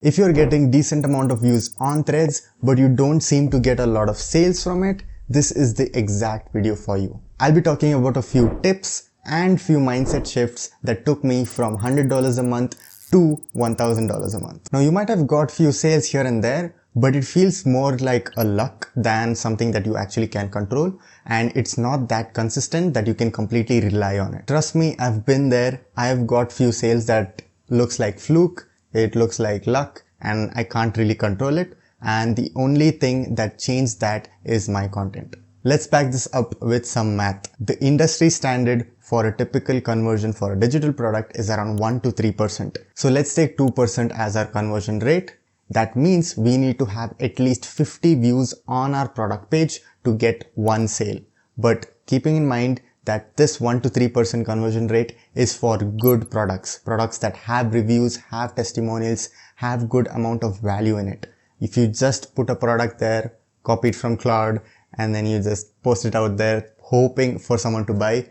If you're getting decent amount of views on threads, but you don't seem to get a lot of sales from it, this is the exact video for you. I'll be talking about a few tips and few mindset shifts that took me from $100 a month to $1,000 a month. Now you might have got few sales here and there, but it feels more like a luck than something that you actually can control, and it's not that consistent that you can completely rely on it. Trust me, I've been there. I've got few sales that looks like fluke, it looks like luck, and I can't really control it, and the only thing that changed that is my content. Let's back this up with some math. The industry standard for a typical conversion for a digital product is around 1 to 3%. So let's take 2% as our conversion rate. That means we need to have at least 50 views on our product page to get one sale. But keeping in mind that this 1 to 3% conversion rate is for good products that have reviews, have testimonials, have good amount of value in it. If you just put a product there, copy it from cloud, and then you just post it out there hoping for someone to buy,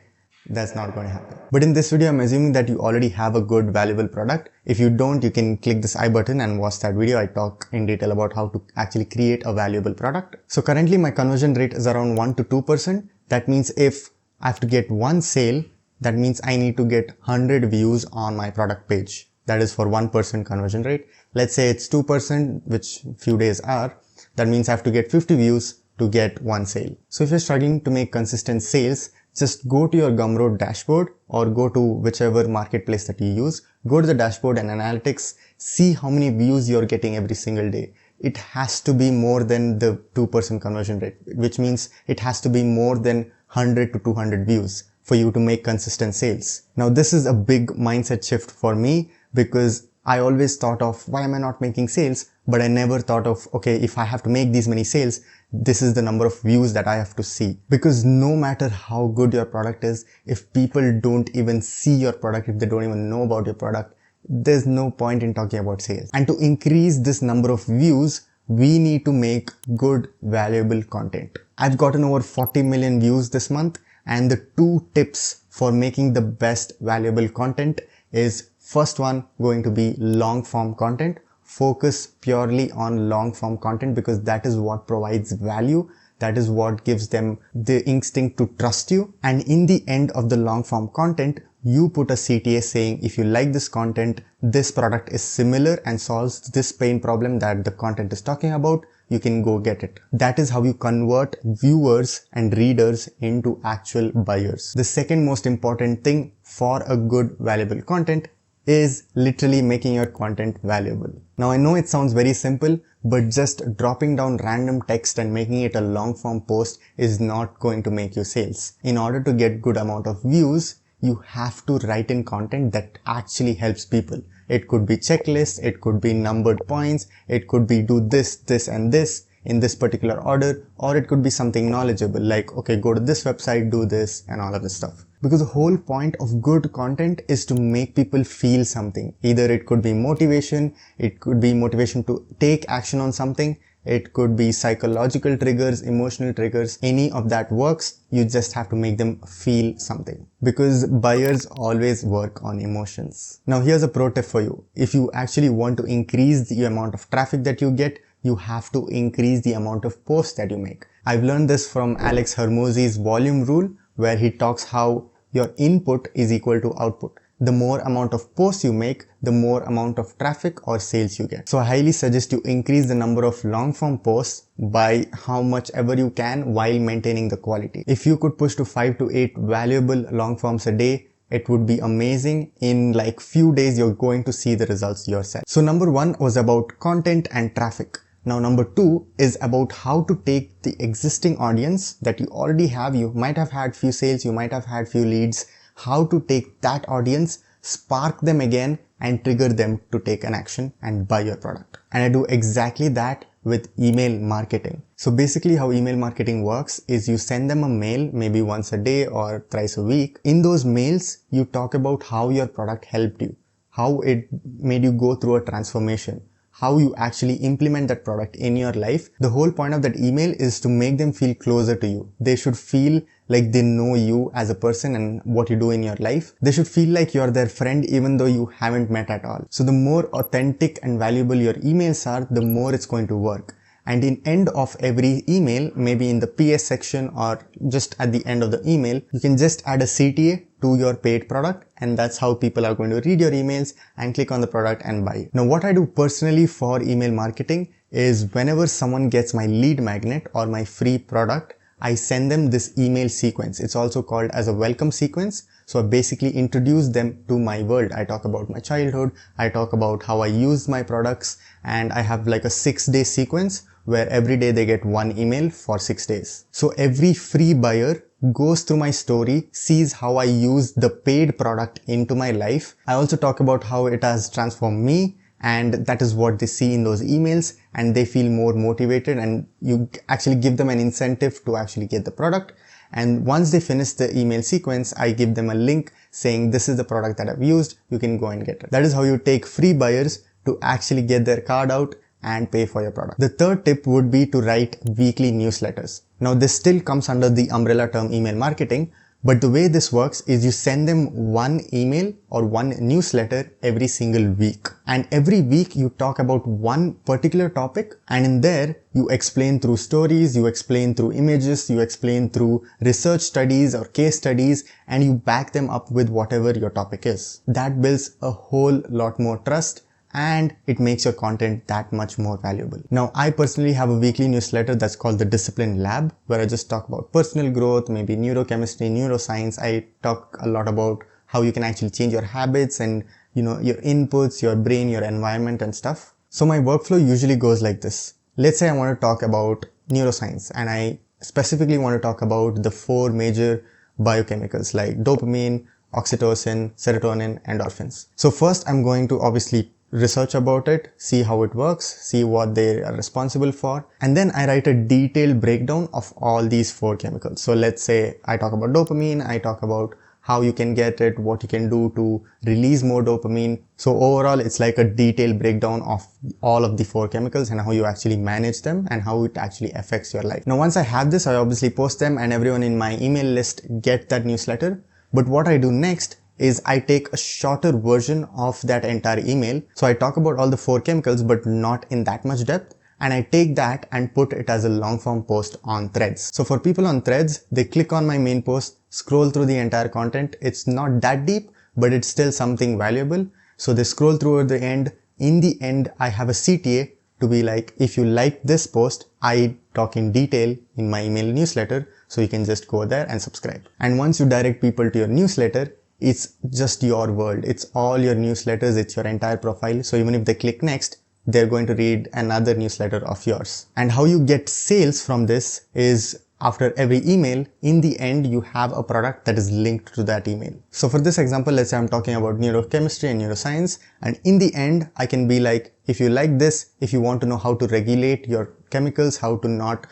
that's not going to happen. But in this video, I'm assuming that you already have a good, valuable product. If you don't, you can click this I button and watch that video. I talk in detail about how to actually create a valuable product. So currently my conversion rate is around 1 to 2%. That means if I have to get one sale, that means I need to get 100 views on my product page. That is for 1% conversion rate. Let's say it's 2%, which few days are. That means I have to get 50 views to get one sale. So if you're struggling to make consistent sales, just go to your Gumroad dashboard or go to whichever marketplace that you use. Go to the dashboard and analytics, see how many views you're getting every single day. It has to be more than the 2% conversion rate, which means it has to be more than 100 to 200 views for you to make consistent sales. Now this is a big mindset shift for me because I always thought of why am I not making sales, but I never thought of, okay, if I have to make these many sales, this is the number of views that I have to see. Because no matter how good your product is, if people don't even see your product, if they don't even know about your product, there's no point in talking about sales. And to increase this number of views, we need to make good, valuable content. I've gotten over 40 million views this month, and the 2 tips for making the best valuable content is first one going to be long form content. Focus purely on long form content because that is what provides value. That is what gives them the instinct to trust you. And in the end of the long form content, you put a CTA saying, if you like this content, this product is similar and solves this pain problem that the content is talking about, you can go get it. That is how you convert viewers and readers into actual buyers. The second most important thing for a good, valuable content is literally making your content valuable. Now I know it sounds very simple, but just dropping down random text and making it a long form post is not going to make you sales. In order to get good amount of views, you have to write in content that actually helps people. It could be checklists, it could be numbered points, it could be do this, this and this in this particular order, or it could be something knowledgeable like, okay, go to this website, do this and all of this stuff. Because the whole point of good content is to make people feel something. Either it could be motivation, it could be motivation to take action on something, it could be psychological triggers, emotional triggers, any of that works. You just have to make them feel something. Because buyers always work on emotions. Now here's a pro tip for you. If you actually want to increase the amount of traffic that you get, you have to increase the amount of posts that you make. I've learned this from Alex Hormozi's volume rule, where he talks how your input is equal to output. The more amount of posts you make, the more amount of traffic or sales you get. So I highly suggest you increase the number of long form posts by how much ever you can while maintaining the quality. If you could push to 5 to 8 valuable long forms a day, it would be amazing. In like few days, you're going to see the results yourself. So number 1 was about content and traffic. Now number 2 is about how to take the existing audience that you already have. You might have had few sales, you might have had few leads. How to take that audience, spark them again and trigger them to take an action and buy your product. And I do exactly that with email marketing. So basically how email marketing works is you send them a mail maybe once a day or thrice a week. In those mails, you talk about how your product helped you, how it made you go through a transformation, how you actually implement that product in your life. The whole point of that email is to make them feel closer to you. They should feel like they know you as a person and what you do in your life. They should feel like you're their friend even though you haven't met at all. So the more authentic and valuable your emails are, the more it's going to work. And in end of every email, maybe in the PS section or just at the end of the email, you can just add a CTA to your paid product, and that's how people are going to read your emails and click on the product and buy it. Now what I do personally for email marketing is whenever someone gets my lead magnet or my free product, I send them this email sequence. It's also called as a welcome sequence. So I basically introduce them to my world. I talk about my childhood, I talk about how I use my products, and I have like a 6-day sequence where every day they get one email for 6 days. So every free buyer goes through my story, sees how I use the paid product into my life. I also talk about how it has transformed me, and that is what they see in those emails, and they feel more motivated, and you actually give them an incentive to actually get the product. And once they finish the email sequence, I give them a link saying this is the product that I've used, you can go and get it. That is how you take free buyers to actually get their card out and pay for your product. The third tip would be to write weekly newsletters. Now this still comes under the umbrella term email marketing, but the way this works is you send them one email or one newsletter every single week. And every week you talk about one particular topic, and in there you explain through stories, you explain through images, you explain through research studies or case studies, and you back them up with whatever your topic is. That builds a whole lot more trust, and it makes your content that much more valuable. Now, I personally have a weekly newsletter that's called the Discipline Lab, where I just talk about personal growth, maybe neurochemistry, neuroscience. I talk a lot about how you can actually change your habits and, your inputs, your brain, your environment and stuff. So my workflow usually goes like this. Let's say I want to talk about neuroscience, and I specifically want to talk about the 4 major biochemicals like dopamine, oxytocin, serotonin, endorphins. So first I'm going to obviously research about it, see how it works, see what they are responsible for, and then I write a detailed breakdown of all these 4 chemicals. So let's say I talk about dopamine, I talk about how you can get it, what you can do to release more dopamine. So overall it's like a detailed breakdown of all of the 4 chemicals and how you actually manage them and how it actually affects your life. Now once I have this, I obviously post them and everyone in my email list get that newsletter. But what I do next is I take a shorter version of that entire email. So I talk about all the 4 chemicals but not in that much depth, and I take that and put it as a long form post on Threads. So for people on Threads, they click on my main post, scroll through the entire content. It's not that deep, but it's still something valuable. So they scroll through at the end. In the end, I have a CTA to be like, if you like this post, I talk in detail in my email newsletter, so you can just go there and subscribe. And once you direct people to your newsletter, it's just your world. It's all your newsletters. It's your entire profile. So even if they click next, they're going to read another newsletter of yours. And how you get sales from this is after every email, in the end, you have a product that is linked to that email. So for this example, let's say I'm talking about neurochemistry and neuroscience. And in the end, I can be like, if you like this, if you want to know how to regulate your chemicals, how to not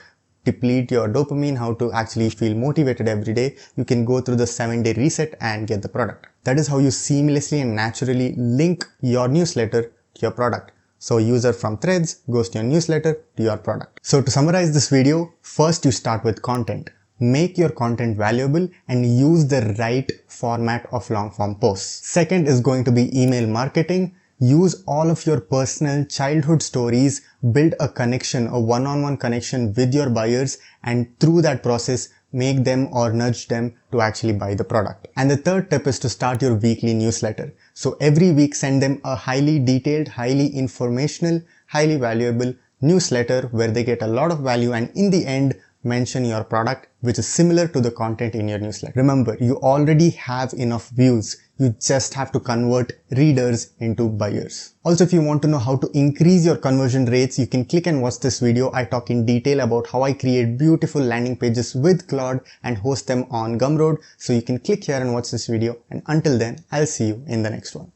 deplete your dopamine, how to actually feel motivated every day, you can go through the 7-day reset and get the product. That is how you seamlessly and naturally link your newsletter to your product. So a user from Threads goes to your newsletter to your product. So to summarize this video, first you start with content. Make your content valuable and use the right format of long form posts. Second is going to be email marketing. Use all of your personal childhood stories, build a connection, a one-on-one connection with your buyers, and through that process, make them or nudge them to actually buy the product. And the third tip is to start your weekly newsletter. So every week send them a highly detailed, highly informational, highly valuable newsletter where they get a lot of value, and in the end, mention your product which is similar to the content in your newsletter. Remember, you already have enough views. You just have to convert readers into buyers. Also, if you want to know how to increase your conversion rates, you can click and watch this video. I talk in detail about how I create beautiful landing pages with Claude and host them on Gumroad. So you can click here and watch this video. And until then, I'll see you in the next one.